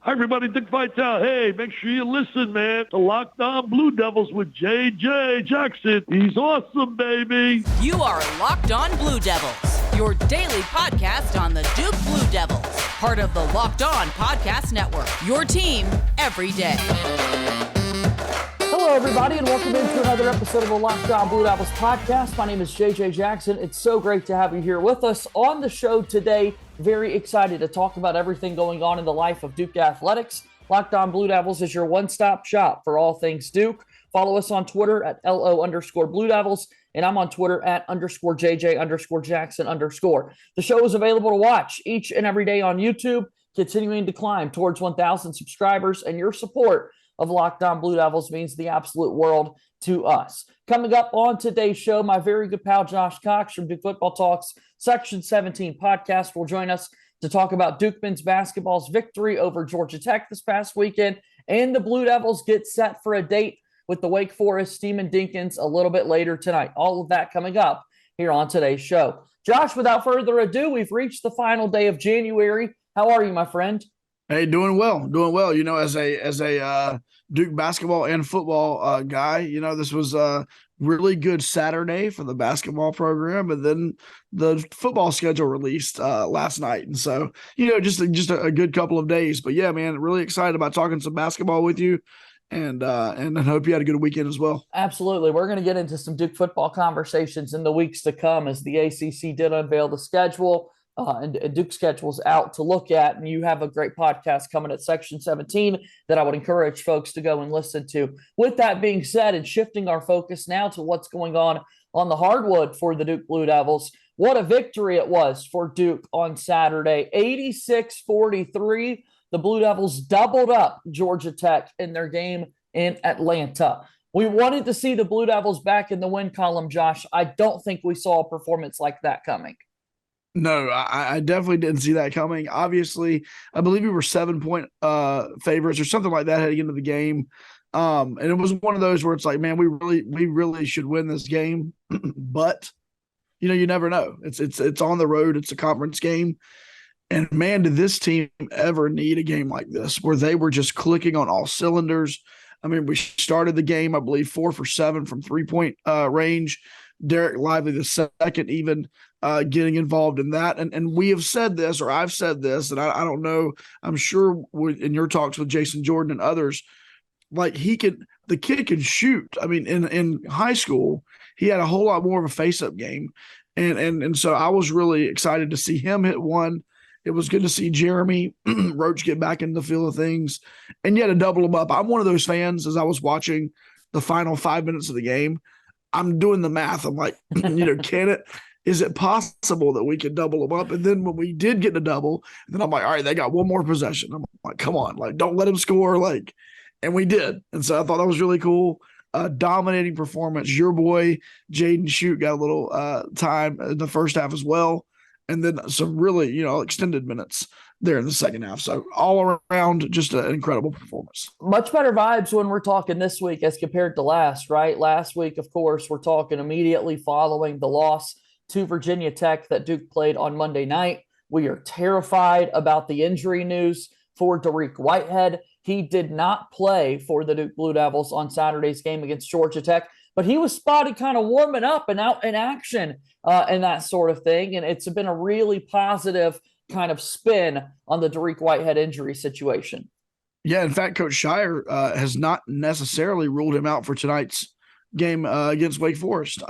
Hi, everybody. Dick Vitale. Hey, make sure you listen, man, to Locked On Blue Devils with J.J. Jackson. He's awesome, baby. You are Locked On Blue Devils, your daily podcast on the Duke Blue Devils, part of the Locked On Podcast Network, your team every day. Hello, everybody, and welcome into another episode of the Locked On Blue Devils podcast. My name is J.J. Jackson. It's so great to have you here with us on the show today. Very excited to talk about everything going on in the life of Duke athletics. Locked On Blue Devils is your one-stop shop for all things Duke. Follow us on Twitter at LO_Blue Devils, and I'm on Twitter at _JJ_Jackson_. The show is available to watch each and every day on YouTube, continuing to climb towards 1,000 subscribers, and your support of Locked On Blue Devils means the absolute world to us. Coming up on today's show, my very good pal Josh Cox from Duke Football Talks Section 17 podcast will join us to talk about Duke men's basketball's victory over Georgia Tech this past weekend, and the Blue Devils get set for a date with the Wake Forest Steeman Dinkins a little bit later tonight. All of that coming up here on today's show. Josh, without further ado, we've reached the final day of January. How are you, my friend? Hey, doing well. You know, as a Duke basketball and football guy, you know, this was a really good Saturday for the basketball program, and then the football schedule released last night, and so you know, just a good couple of days. But yeah, man, really excited about talking some basketball with you, and I hope you had a good weekend as well. Absolutely, we're going to get into some Duke football conversations in the weeks to come as the ACC did unveil the schedule. And Duke's schedule's out to look at, and you have a great podcast coming at Section 17 that I would encourage folks to go and listen to. With that being said, and shifting our focus now to what's going on the hardwood for the Duke Blue Devils, what a victory it was for Duke on Saturday. 86-43, the Blue Devils doubled up Georgia Tech in their game in Atlanta. We wanted to see the Blue Devils back in the win column, Josh. I don't think we saw a performance like that coming. No, I definitely didn't see that coming. Obviously, I believe we were 7-point favorites or something like that heading into the game. And it was one of those where it's like, man, we really should win this game. But, you know, you never know. It's on the road. It's a conference game. And, man, did this team ever need a game like this where they were just clicking on all cylinders. I mean, we started the game, I believe, 4 for 7 from three-point range. Derek Lively, the second, even getting involved in that. And we have said this, or I've said this, and I don't know, I'm sure in your talks with Jason Jordan and others, like the kid can shoot. I mean, in high school, he had a whole lot more of a face-up game. And so I was really excited to see him hit one. It was good to see Jeremy Roach get back into the feel of things and yet to double him up. I'm one of those fans, as I was watching the final 5 minutes of the game, I'm doing the math. I'm like, you know, is it possible that we could double them up? And then when we did get a double, then I'm like, all right, they got one more possession. I'm like, come on, like, don't let them score. Like, and we did. And so I thought that was really cool. Dominating performance. Your boy, Jaden Shute, got a little time in the first half as well. And then some really, you know, extended minutes there in the second half. So all around, just an incredible performance. Much better vibes when we're talking this week as compared to last, right? Last week, of course, we're talking immediately following the loss to Virginia Tech that Duke played on Monday night. We are terrified about the injury news for Dariq Whitehead. He did not play for the Duke Blue Devils on Saturday's game against Georgia Tech, but he was spotted kind of warming up and out in action and that sort of thing. And it's been a really positive kind of spin on the Dariq Whitehead injury situation. Yeah, in fact, Coach Shire has not necessarily ruled him out for tonight's game against Wake Forest.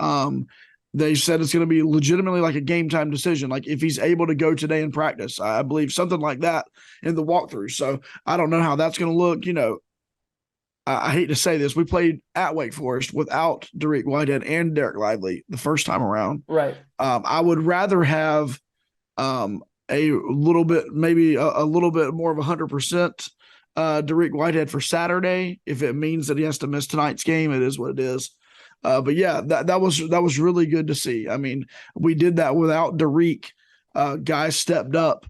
They said it's going to be legitimately like a game time decision, like if he's able to go today in practice. I believe something like that in the walkthrough. So I don't know how that's going to look. You know, I hate to say this. We played at Wake Forest without Dariq Whitehead and Derek Lively the first time around. Right. I would rather have a little bit, maybe a little bit more of 100% Dariq Whitehead for Saturday. If it means that he has to miss tonight's game, it is what it is. But yeah, that was really good to see. I mean, we did that without Dariq. Guys stepped up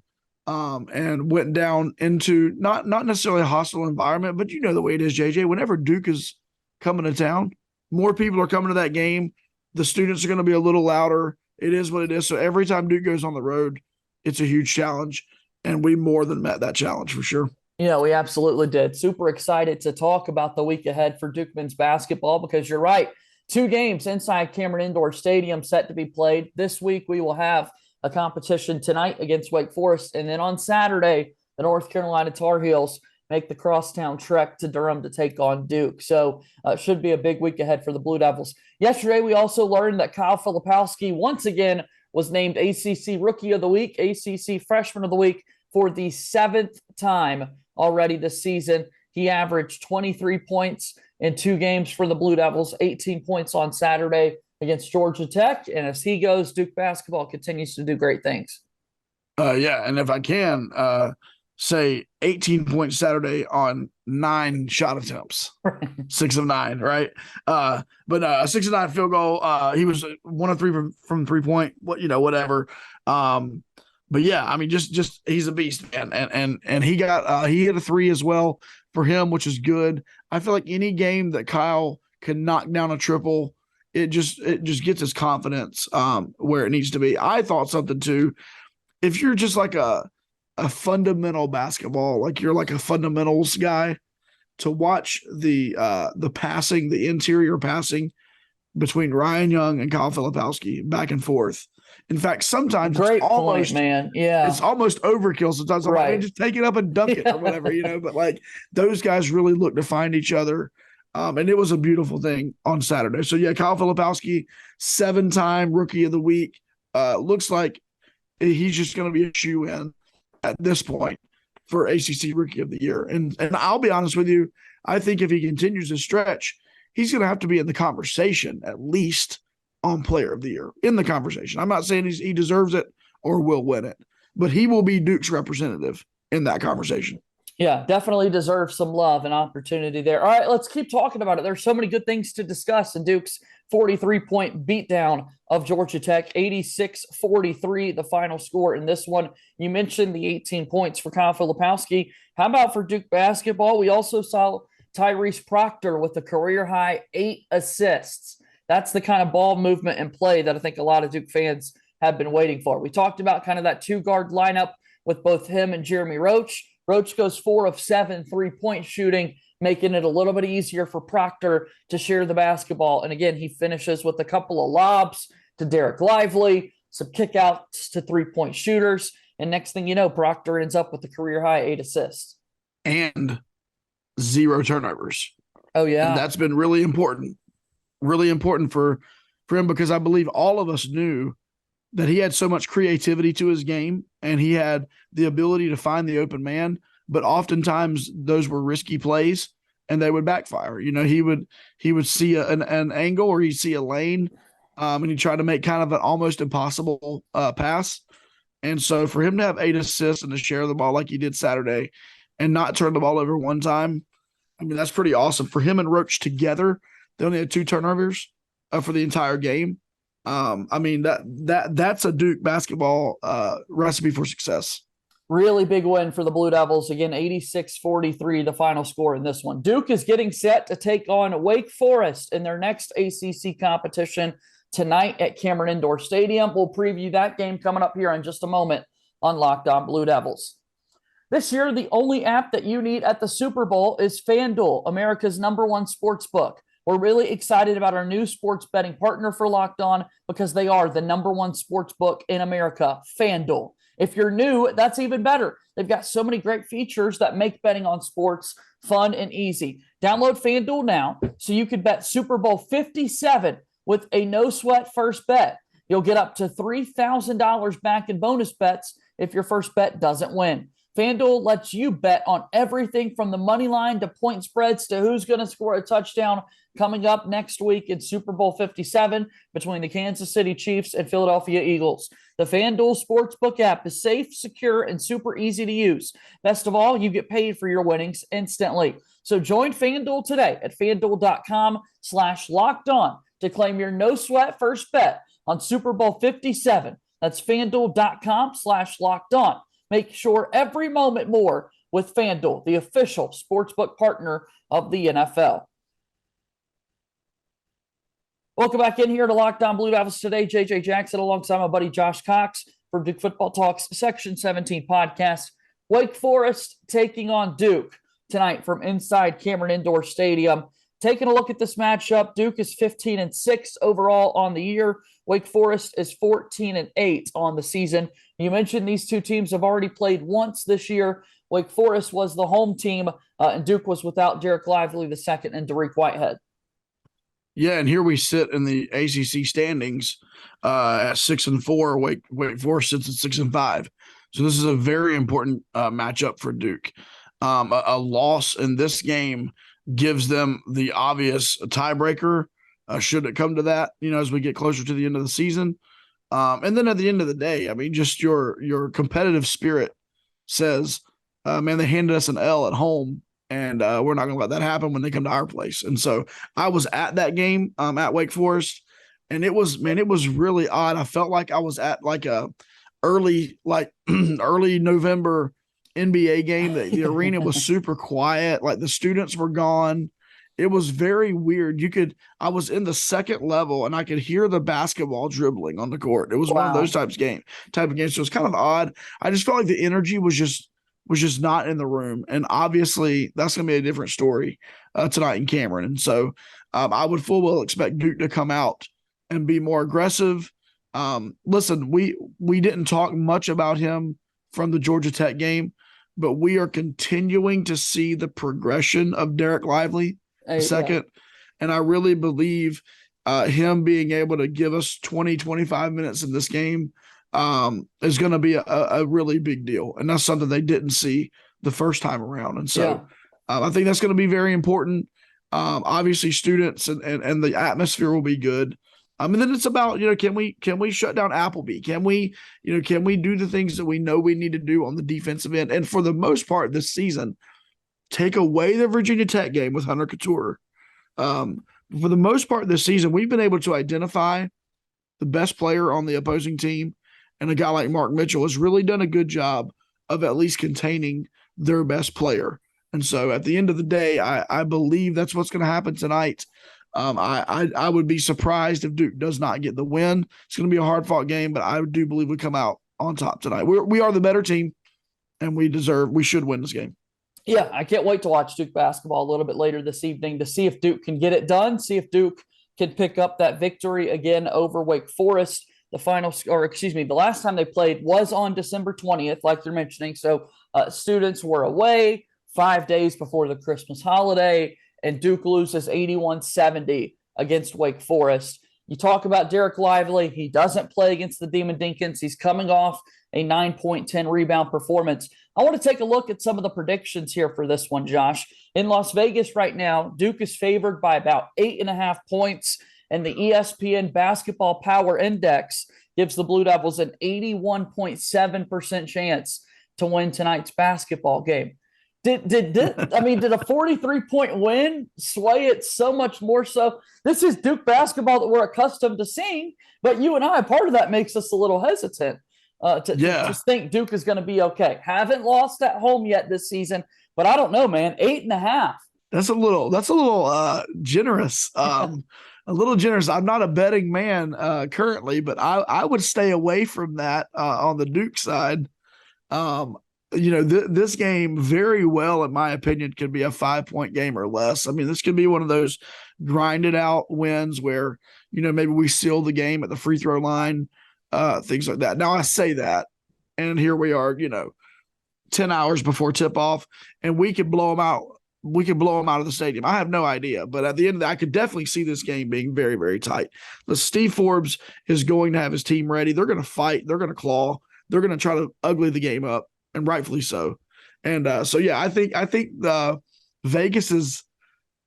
and went down into not necessarily a hostile environment, but you know the way it is, JJ. Whenever Duke is coming to town, more people are coming to that game. The students are going to be a little louder. It is what it is. So every time Duke goes on the road, it's a huge challenge, and we more than met that challenge for sure. We absolutely did. Super excited to talk about the week ahead for Duke men's basketball because you're right. 2 games inside Cameron Indoor Stadium set to be played. This week we will have a competition tonight against Wake Forest. And then on Saturday, the North Carolina Tar Heels make the crosstown trek to Durham to take on Duke. So it should be a big week ahead for the Blue Devils. Yesterday, we also learned that Kyle Filipowski once again was named ACC Rookie of the Week, ACC Freshman of the Week for the 7th time already this season. He averaged 23 points in 2 games for the Blue Devils, 18 points on Saturday against Georgia Tech. And as he goes, Duke basketball continues to do great things. And if I can say 18 points Saturday on 9 shot attempts, 6 of 9, right? But a 6 of 9 field goal. He was 1 of 3 from 3-point, whatever. But yeah, I mean, just he's a beast, man. And he got he hit a 3 as well for him, which is good. I feel like any game that Kyle can knock down a triple, it just gets his confidence where it needs to be. I thought something too. If you're just like a fundamental basketball, like you're like a fundamentals guy, to watch the passing, the interior passing between Ryan Young and Kyle Filipowski back and forth. In fact, sometimes Great it's almost, point, man. Yeah. it's almost overkill. Sometimes I'm like, hey, just take it up and dunk it or whatever, But like those guys really look to find each other. And it was a beautiful thing on Saturday. So yeah, Kyle Filipowski, 7-time Rookie of the Week. Looks like he's just going to be a shoe-in at this point for ACC Rookie of the Year. And I'll be honest with you, I think if he continues to stretch, he's going to have to be in the conversation at least on Player of the Year, in the conversation. I'm not saying he deserves it or will win it, but he will be Duke's representative in that conversation. Yeah, definitely deserves some love and opportunity there. All right, let's keep talking about it. There's so many good things to discuss in Duke's 43-point beatdown of Georgia Tech, 86-43, the final score in this one. You mentioned the 18 points for Kyle Filipowski. How about for Duke basketball? We also saw Tyrese Proctor with a career-high 8 assists. That's the kind of ball movement and play that I think a lot of Duke fans have been waiting for. We talked about kind of that 2-guard lineup with both him and Jeremy Roach. Roach goes 4 of 7 3-point shooting, making it a little bit easier for Proctor to share the basketball. And again, he finishes with a couple of lobs to Derek Lively, some kickouts to 3-point shooters. And next thing you know, Proctor ends up with a career-high 8 assists. And 0 turnovers. Oh, yeah. And that's been really important for him, because I believe all of us knew that he had so much creativity to his game and he had the ability to find the open man, but oftentimes those were risky plays and they would backfire. He would see an angle or he'd see a lane and he'd try to make kind of an almost impossible pass. And so for him to have 8 assists and to share the ball like he did Saturday and not turn the ball over one time, I mean, that's pretty awesome. For him and Roach together, they only had 2 turnovers for the entire game. I mean, that's a Duke basketball recipe for success. Really big win for the Blue Devils. Again, 86-43, the final score in this one. Duke is getting set to take on Wake Forest in their next ACC competition tonight at Cameron Indoor Stadium. We'll preview that game coming up here in just a moment on Locked On Blue Devils. This year, the only app that you need at the Super Bowl is FanDuel, America's #1 sports book. We're really excited about our new sports betting partner for Locked On because they are the #1 sports book in America, FanDuel. If you're new, that's even better. They've got so many great features that make betting on sports fun and easy. Download FanDuel now so you can bet Super Bowl 57 with a no-sweat first bet. You'll get up to $3,000 back in bonus bets if your first bet doesn't win. FanDuel lets you bet on everything from the money line to point spreads to who's going to score a touchdown coming up next week in Super Bowl 57 between the Kansas City Chiefs and Philadelphia Eagles. The FanDuel Sportsbook app is safe, secure, and super easy to use. Best of all, you get paid for your winnings instantly. So join FanDuel today at FanDuel.com/lockedon to claim your no-sweat first bet on Super Bowl 57. That's FanDuel.com/lockedon. Make sure every moment more with FanDuel, the official sportsbook partner of the NFL. Welcome back in here to Locked On Blue Devils today. JJ Jackson alongside my buddy Josh Cox from Duke Football Talks Section 17 podcast. Wake Forest taking on Duke tonight from inside Cameron Indoor Stadium. Taking a look at this matchup, Duke is 15-6 overall on the year. Wake Forest is 14-8 on the season. You mentioned these two teams have already played once this year. Wake Forest was the home team, and Duke was without Derek Lively II and Dariq Whitehead. Yeah, and here we sit in the ACC standings at 6-4. Wake Forest sits at 6-5. So this is a very important matchup for Duke. A loss in this game gives them the obvious tiebreaker, should it come to that, as we get closer to the end of the season. And then at the end of the day, I mean, just your competitive spirit says, man, they handed us an L at home, and we're not going to let that happen when they come to our place. And so I was at that game at Wake Forest, and it was really odd. I felt like I was at like a early November NBA game. The arena was super quiet. Like the students were gone. It was very weird. I was in the second level and I could hear the basketball dribbling on the court. It was one of those type of games. So it was kind of odd. I just felt like the energy was just not in the room. And obviously that's going to be a different story tonight in Cameron. And so I would full well expect Duke to come out and be more aggressive. Listen, we didn't talk much about him from the Georgia Tech game, but we are continuing to see the progression of Derek Lively II. Yeah. And I really believe him being able to give us 20, 25 minutes in this game is going to be a really big deal. And that's something they didn't see the first time around. And so I think that's going to be very important. Obviously students and the atmosphere will be good. And then it's about, can we shut down Appleby? Can we do the things that we know we need to do on the defensive end? And for the most part this season, take away the Virginia Tech game with Hunter Couture. For the most part this season, we've been able to identify the best player on the opposing team. And a guy like Mark Mitchell has really done a good job of at least containing their best player. And so at the end of the day, I believe that's what's going to happen tonight. I would be surprised if Duke does not get the win. It's going to be a hard-fought game, but I do believe we come out on top tonight. We are the better team, and we should win this game. Yeah, I can't wait to watch Duke basketball a little bit later this evening to see if Duke can get it done, see if Duke can pick up that victory again over Wake Forest. The last time they played was on December 20th, like you're mentioning. So students were away 5 days before the Christmas holiday, and Duke loses 81-70 against Wake Forest. You talk about Derek Lively. He doesn't play against the Demon Deacons. He's coming off a 9.10 rebound performance. I want to take a look at some of the predictions here for this one, Josh. In Las Vegas right now, Duke is favored by about 8.5 points, and the ESPN Basketball Power Index gives the Blue Devils an 81.7% chance to win tonight's basketball game. Did a 43-point win sway it so much more so? This is Duke basketball that we're accustomed to seeing, but you and I, part of that makes us a little hesitant to just think Duke is going to be okay. Haven't lost at home yet this season, but I don't know, man. 8.5. That's a little generous. A little generous. I'm not a betting man currently, but I would stay away from that on the Duke side. This game very well, in my opinion, could be a 5-point game or less. I mean, this could be one of those grinded out wins where, maybe we seal the game at the free throw line, things like that. Now I say that, and here we are, 10 hours before tip off, and we could blow them out. We could blow them out of the stadium. I have no idea, but at the end of that, I could definitely see this game being very, very tight. Steve Forbes is going to have his team ready. They're going to fight. They're going to claw. They're going to try to ugly the game up. And rightfully so. And I think Vegas is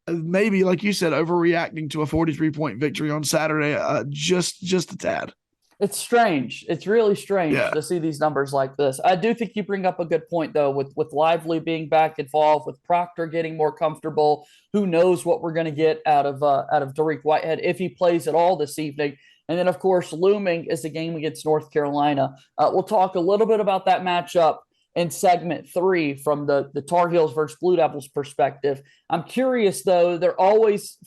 maybe, like you said, overreacting to a 43-point victory on Saturday, just a tad. It's strange. It's really strange to see these numbers like this. I do think you bring up a good point, though, with Lively being back involved, with Proctor getting more comfortable. Who knows what we're going to get out of Dariq Whitehead if he plays at all this evening. And then, of course, looming is the game against North Carolina. We'll talk a little bit about that matchup in segment 3 from the Tar Heels versus Blue Devils perspective. I'm curious, though, there always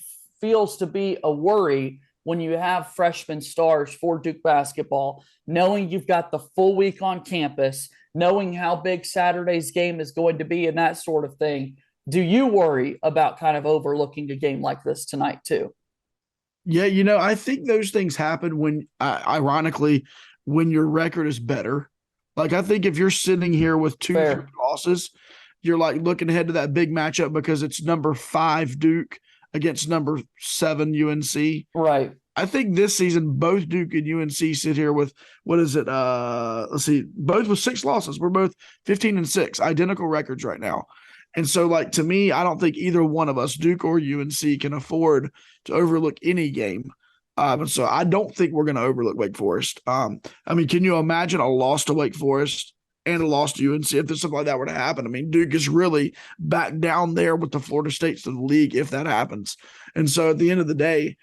feels to be a worry when you have freshman stars for Duke basketball, knowing you've got the full week on campus, knowing how big Saturday's game is going to be and that sort of thing, do you worry about kind of overlooking a game like this tonight too? Yeah, I think those things happen when, ironically, when your record is better. Like, I think if you're sitting here with 2-3 losses, you're like looking ahead to that big matchup because it's number 5 Duke against number 7 UNC. Right. I think this season, both Duke and UNC sit here with, what is it? Let's see, both with 6 losses. We're both 15-6, identical records right now. And so, like, to me, I don't think either one of us, Duke or UNC, can afford to overlook any game. And so I don't think we're going to overlook Wake Forest. I mean, can you imagine a loss to Wake Forest and a loss to UNC if something like that were to happen? I mean, Duke is really back down there with the Florida States of the league if that happens. And so at the end of the day,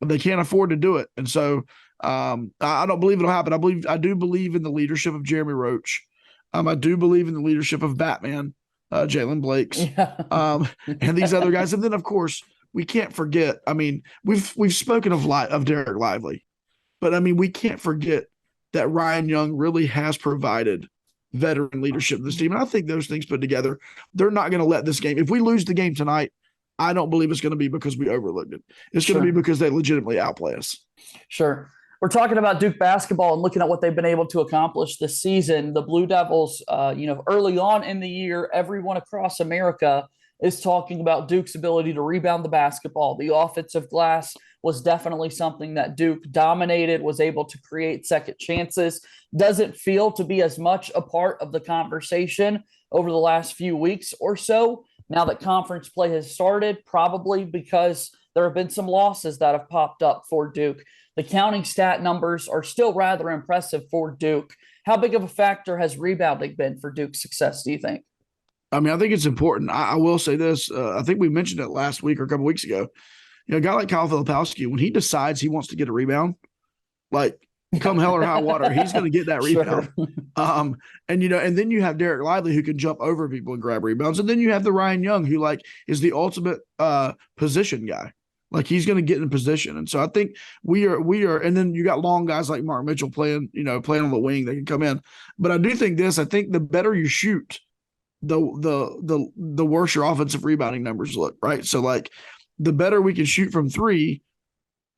they can't afford to do it. And so I don't believe it'll happen. I do believe in the leadership of Jeremy Roach. I do believe in the leadership of Batman, Jalen Blakes, and these other guys. And then, of course, we can't forget. I mean, we've spoken of Derek Lively, but I mean, we can't forget that Ryan Young really has provided veteran leadership to this team. And I think those things put together, they're not going to let this game. If we lose the game tonight, I don't believe it's going to be because we overlooked it. It's going to be because they legitimately outplay us. Sure. We're talking about Duke basketball and looking at what they've been able to accomplish this season. The Blue Devils, early on in the year, everyone across America is talking about Duke's ability to rebound the basketball. The offensive glass was definitely something that Duke dominated, was able to create second chances. Doesn't feel to be as much a part of the conversation over the last few weeks or so, now that conference play has started, probably because there have been some losses that have popped up for Duke. The counting stat numbers are still rather impressive for Duke. How big of a factor has rebounding been for Duke's success, do you think? I mean, I think it's important. I will say this. I think we mentioned it last week or a couple weeks ago. A guy like Kyle Filipowski, when he decides he wants to get a rebound, like come hell or high water, he's going to get that rebound. Sure. And then you have Derek Lively who can jump over people and grab rebounds. And then you have the Ryan Young who is the ultimate position guy. Like he's going to get in position. And so I think we are, and then you got long guys like Mark Mitchell playing on the wing. They can come in. But I do think I think the better you shoot, the worse your offensive rebounding numbers look, right? So like the better we can shoot from 3,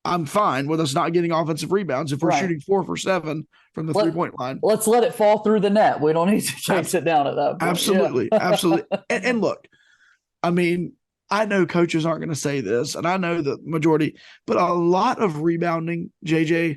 I'm fine with us not getting offensive rebounds if we're shooting 4 for 7 from the 3-point line. Let's let it fall through the net. We don't need to chase it down at that point. Absolutely. Yeah. Absolutely. And look, I mean, I know coaches aren't going to say this, and I know the majority, but a lot of rebounding, JJ,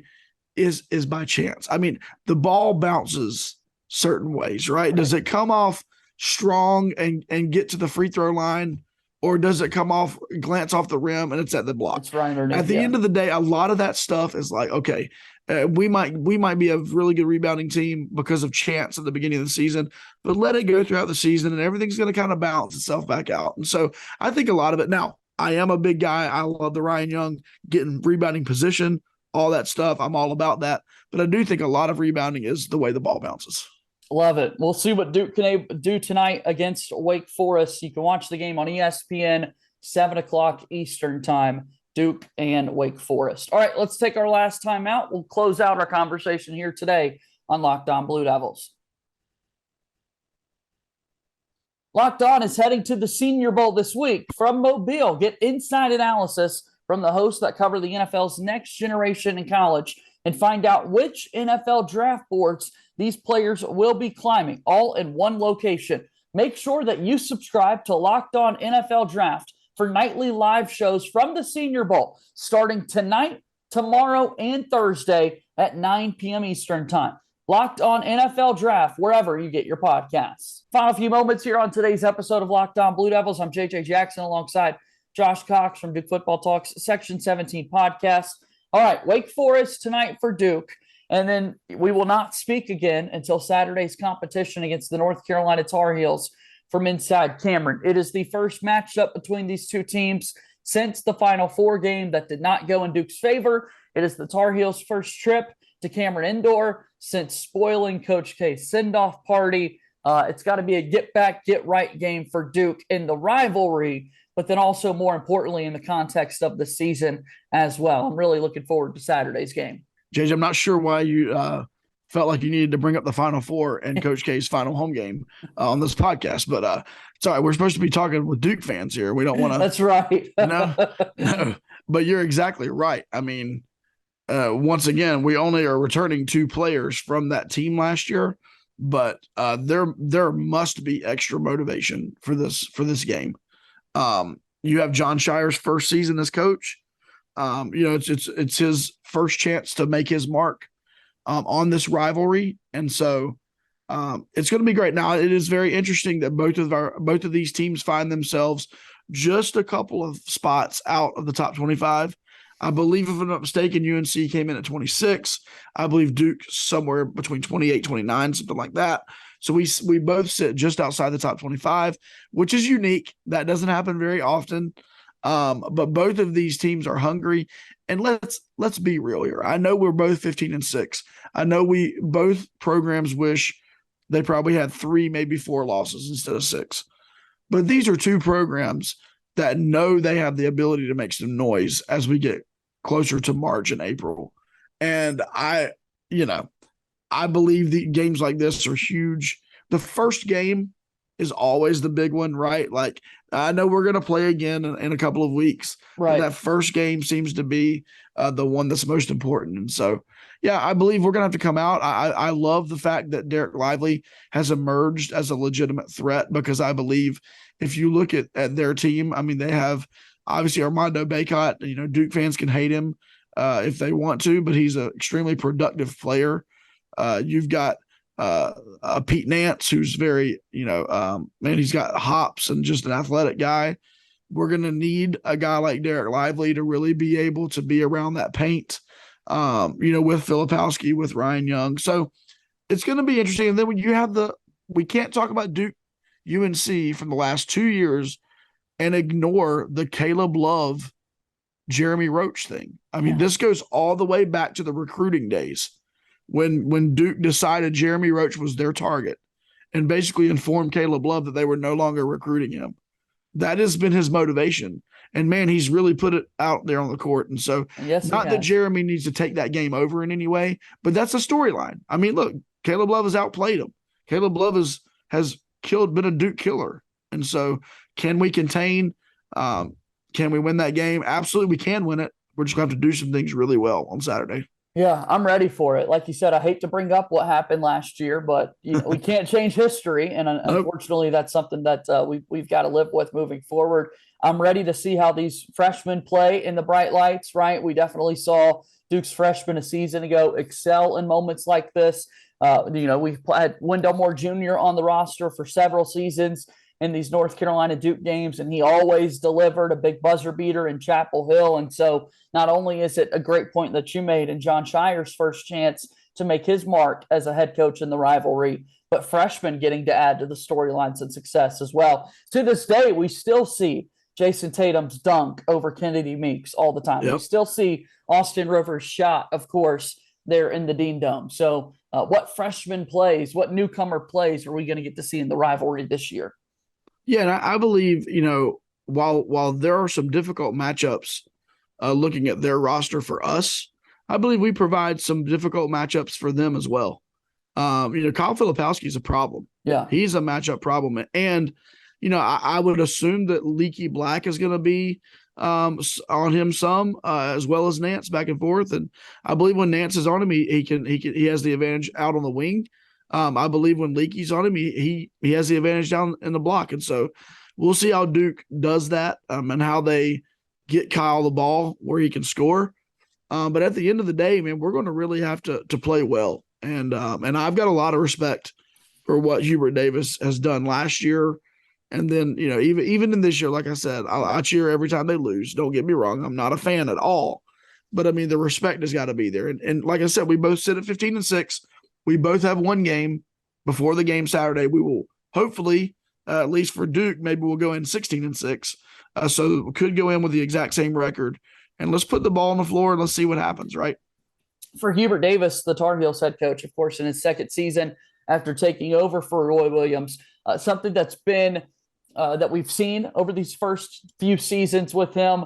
is by chance. I mean, the ball bounces certain ways, right? Does it come off strong and get to the free throw line, or does it come off, glance off the rim, and it's at the block? It's right underneath. At the end of the day, a lot of that stuff is like, okay, we might be a really good rebounding team because of chance at the beginning of the season, but let it go throughout the season, and everything's going to kind of balance itself back out. And so I think a lot of it. Now, I am a big guy. I love the Ryan Young getting rebounding position, all that stuff. I'm all about that. But I do think a lot of rebounding is the way the ball bounces. Love it. We'll see what Duke can do tonight against Wake Forest. You can watch the game on ESPN, 7:00 Eastern time, Duke and Wake Forest. All right, let's take our last time out. We'll close out our conversation here today on Locked On Blue Devils. Locked On is heading to the Senior Bowl this week from Mobile. Get inside analysis from the hosts that cover the NFL's next generation in college and find out which NFL draft boards these players will be climbing, all in one location. Make sure that you subscribe to Locked On NFL Draft for nightly live shows from the Senior Bowl, starting tonight, tomorrow, and Thursday at 9 p.m. Eastern Time. Locked On NFL Draft, wherever you get your podcasts. Final few moments here on today's episode of Locked On Blue Devils. I'm JJ Jackson alongside Josh Cox from Duke Football Talks Section 17 podcast. All right, Wake Forest tonight for Duke. And then we will not speak again until Saturday's competition against the North Carolina Tar Heels from inside Cameron. It is the first matchup between these two teams since the Final Four game that did not go in Duke's favor. It is the Tar Heels' first trip to Cameron Indoor since spoiling Coach K's send-off party. It's got to be a get-back, get-right game for Duke in the rivalry, but then also more importantly in the context of the season as well. I'm really looking forward to Saturday's game. JJ, I'm not sure why you felt like you needed to bring up the Final Four and Coach K's final home game on this podcast. But sorry, we're supposed to be talking with Duke fans here. We don't want to. That's right. No. But you're exactly right. I mean, once again, we only are returning 2 players from that team last year, but there must be extra motivation for this game. You have John Shire's first season as coach. It's his first chance to make his mark on this rivalry, and so it's going to be great. Now, it is very interesting that both of these teams find themselves just a couple of spots out of the top 25. I believe, if I'm not mistaken, UNC came in at 26. I believe Duke somewhere between 28, 29, something like that. So we both sit just outside the top 25, which is unique. That doesn't happen very often. But both of these teams are hungry. And let's be real here. I know we're both 15-6. I know both programs wish they probably had 3, maybe 4 losses instead of 6. But these are 2 programs that know they have the ability to make some noise as we get closer to March and April. And I believe the games like this are huge. The first game is always the big one, right? Like, I know we're going to play again in a couple of weeks. Right. That first game seems to be the one that's most important. And so, yeah, I believe we're going to have to come out. I love the fact that Derek Lively has emerged as a legitimate threat, because I believe if you look at their team, I mean, they have obviously Armando Bacot. Duke fans can hate him if they want to, but he's an extremely productive player. You've got Pete Nance, who's very, he's got hops and just an athletic guy. We're going to need a guy like Derek Lively to really be able to be around that paint, with Filipowski, with Ryan Young. So it's going to be interesting. And then when you have we can't talk about Duke UNC from the last 2 years and ignore the Caleb Love, Jeremy Roach thing. I mean, This goes all the way back to the recruiting days when Duke decided Jeremy Roach was their target and basically informed Caleb Love that they were no longer recruiting him. That has been his motivation. And, man, he's really put it out there on the court. And so not that Jeremy needs to take that game over in any way, but that's a storyline. I mean, look, Caleb Love has outplayed him. Caleb Love has been a Duke killer. And so can we contain can we win that game? Absolutely, we can win it. We're just going to have to do some things really well on Saturday. Yeah, I'm ready for it. Like you said, I hate to bring up what happened last year, but we can't change history. And unfortunately, that's something that we've got to live with moving forward. I'm ready to see how these freshmen play in the bright lights, right? We definitely saw Duke's freshmen a season ago excel in moments like this. We've had Wendell Moore Jr. on the roster for several seasons in these North Carolina Duke games, and he always delivered a big buzzer beater in Chapel Hill. And so not only is it a great point that you made in John Shire's first chance to make his mark as a head coach in the rivalry, but freshmen getting to add to the storylines and success as well. To this day, we still see Jason Tatum's dunk over Kennedy Meeks all the time. Yep. We still see Austin Rivers' shot, of course, there in the Dean Dome. So what freshman plays, what newcomer plays are we going to get to see in the rivalry this year? Yeah, and I believe, while there are some difficult matchups looking at their roster for us, I believe we provide some difficult matchups for them as well. Kyle Filipowski is a problem. Yeah. He's a matchup problem. And, I would assume that Leaky Black is going to be on him some, as well as Nance back and forth. And I believe when Nance is on him, he has the advantage out on the wing. I believe when Leaky's on him, he has the advantage down in the block. And so we'll see how Duke does that and how they get Kyle the ball where he can score. But at the end of the day, man, we're going to really have to play well. And I've got a lot of respect for what Hubert Davis has done last year. And then, even in this year, like I said, I cheer every time they lose. Don't get me wrong. I'm not a fan at all. But, I mean, the respect has got to be there. And like I said, we both sit at 15-6. We both have one game before the game Saturday. We will hopefully, at least for Duke, maybe we'll go in 16-6. So we could go in with the exact same record. And let's put the ball on the floor and let's see what happens, right? For Hubert Davis, the Tar Heels head coach, of course, in his second season after taking over for Roy Williams, something that's been that we've seen over these first few seasons with him,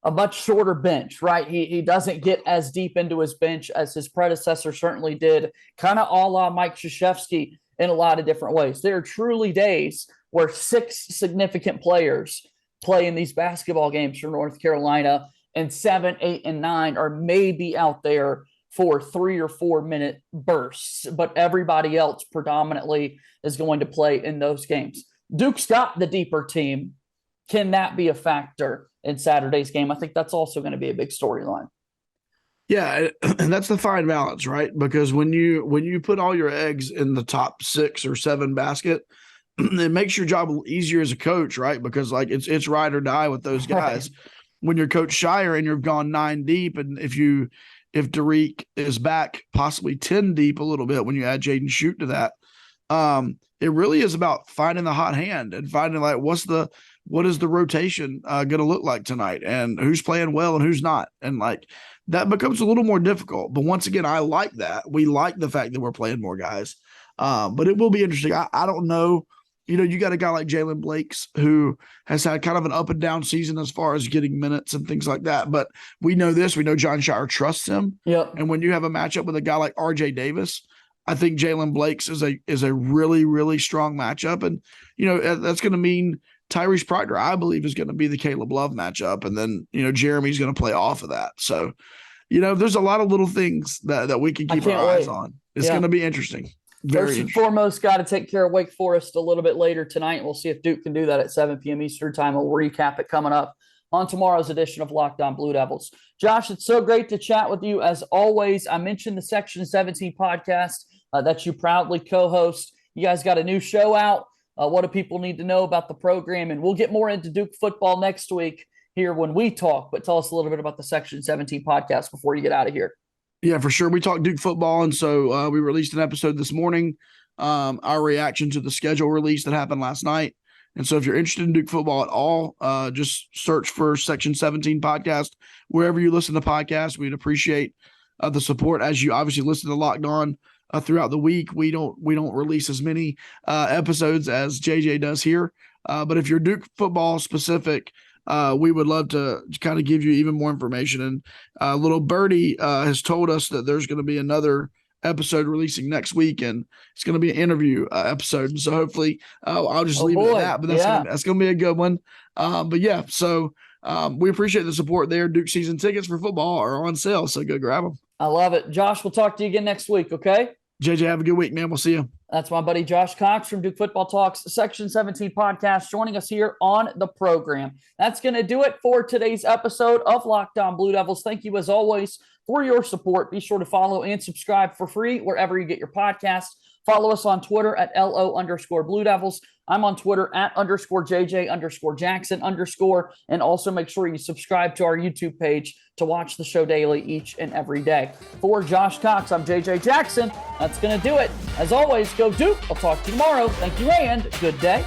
a much shorter bench, right? He doesn't get as deep into his bench as his predecessor certainly did, kind of a la Mike Krzyzewski in a lot of different ways. There are truly days where 6 significant players play in these basketball games for North Carolina, and 7, 8, and 9 are maybe out there for 3 or 4 minute bursts, but everybody else predominantly is going to play in those games. Duke's got the deeper team. Can that be a factor in Saturday's game? I think that's also going to be a big storyline. Yeah, and that's the fine balance, right? Because when you put all your eggs in the top 6 or 7 basket, it makes your job easier as a coach, right? Because like it's ride or die with those guys. Right. When you're Coach Shire and you've gone 9 deep, and if Derek is back possibly 10 deep a little bit when you add Jaden Shute to that, it really is about finding the hot hand and finding like what is the rotation going to look like tonight, and who's playing well and who's not, and like that becomes a little more difficult. But once again, I like that. We like the fact that we're playing more guys, but it will be interesting. I don't know. You know, you got a guy like Jalen Blakes who has had kind of an up and down season as far as getting minutes and things like that. But we know this. We know John Shire trusts him. Yep. And when you have a matchup with a guy like RJ Davis, I think Jalen Blakes is a really, really strong matchup. And, you know, that's going to mean Tyrese Proctor, I believe, is going to be the Caleb Love matchup. And then, you know, Jeremy's going to play off of that. So, you know, there's a lot of little things that we can keep our eyes on. It's going to be interesting. First and foremost, got to take care of Wake Forest a little bit later tonight. We'll see if Duke can do that at 7 p.m. Eastern time. We'll recap it coming up on tomorrow's edition of Locked On Blue Devils. Josh, it's so great to chat with you as always. I mentioned the Section 17 podcast that you proudly co-host. You guys got a new show out. What do people need to know about the program? And we'll get more into Duke football next week here when we talk. But tell us a little bit about the Section 17 podcast before you get out of here. Yeah, for sure. We talked Duke football, and so we released an episode this morning, our reaction to the schedule release that happened last night. And so if you're interested in Duke football at all, just search for Section 17 podcast wherever you listen to podcasts. We'd appreciate the support as you obviously listen to Locked On throughout the week. We don't release as many episodes as JJ does here, but if you're Duke football specific, we would love to kind of give you even more information. And little Birdie has told us that there's going to be another episode releasing next week, and it's going to be an interview episode. And so hopefully I'll just leave it at that, but that's going to be a good one. But yeah, so we appreciate the support there. Duke season tickets for football are on sale, so go grab them. I love it. Josh, we'll talk to you again next week, okay? JJ, have a good week, man. We'll see you. That's my buddy Josh Cox from Duke Football Talks Section 17 podcast joining us here on the program. That's going to do it for today's episode of Locked On Blue Devils. Thank you, as always, for your support. Be sure to follow and subscribe for free wherever you get your podcasts. Follow us on Twitter at LO_Blue Devils. I'm on Twitter at _JJ_Jackson_. And also make sure you subscribe to our YouTube page to watch the show daily each and every day. For Josh Cox, I'm JJ Jackson. That's going to do it. As always, go Duke. I'll talk to you tomorrow. Thank you and good day.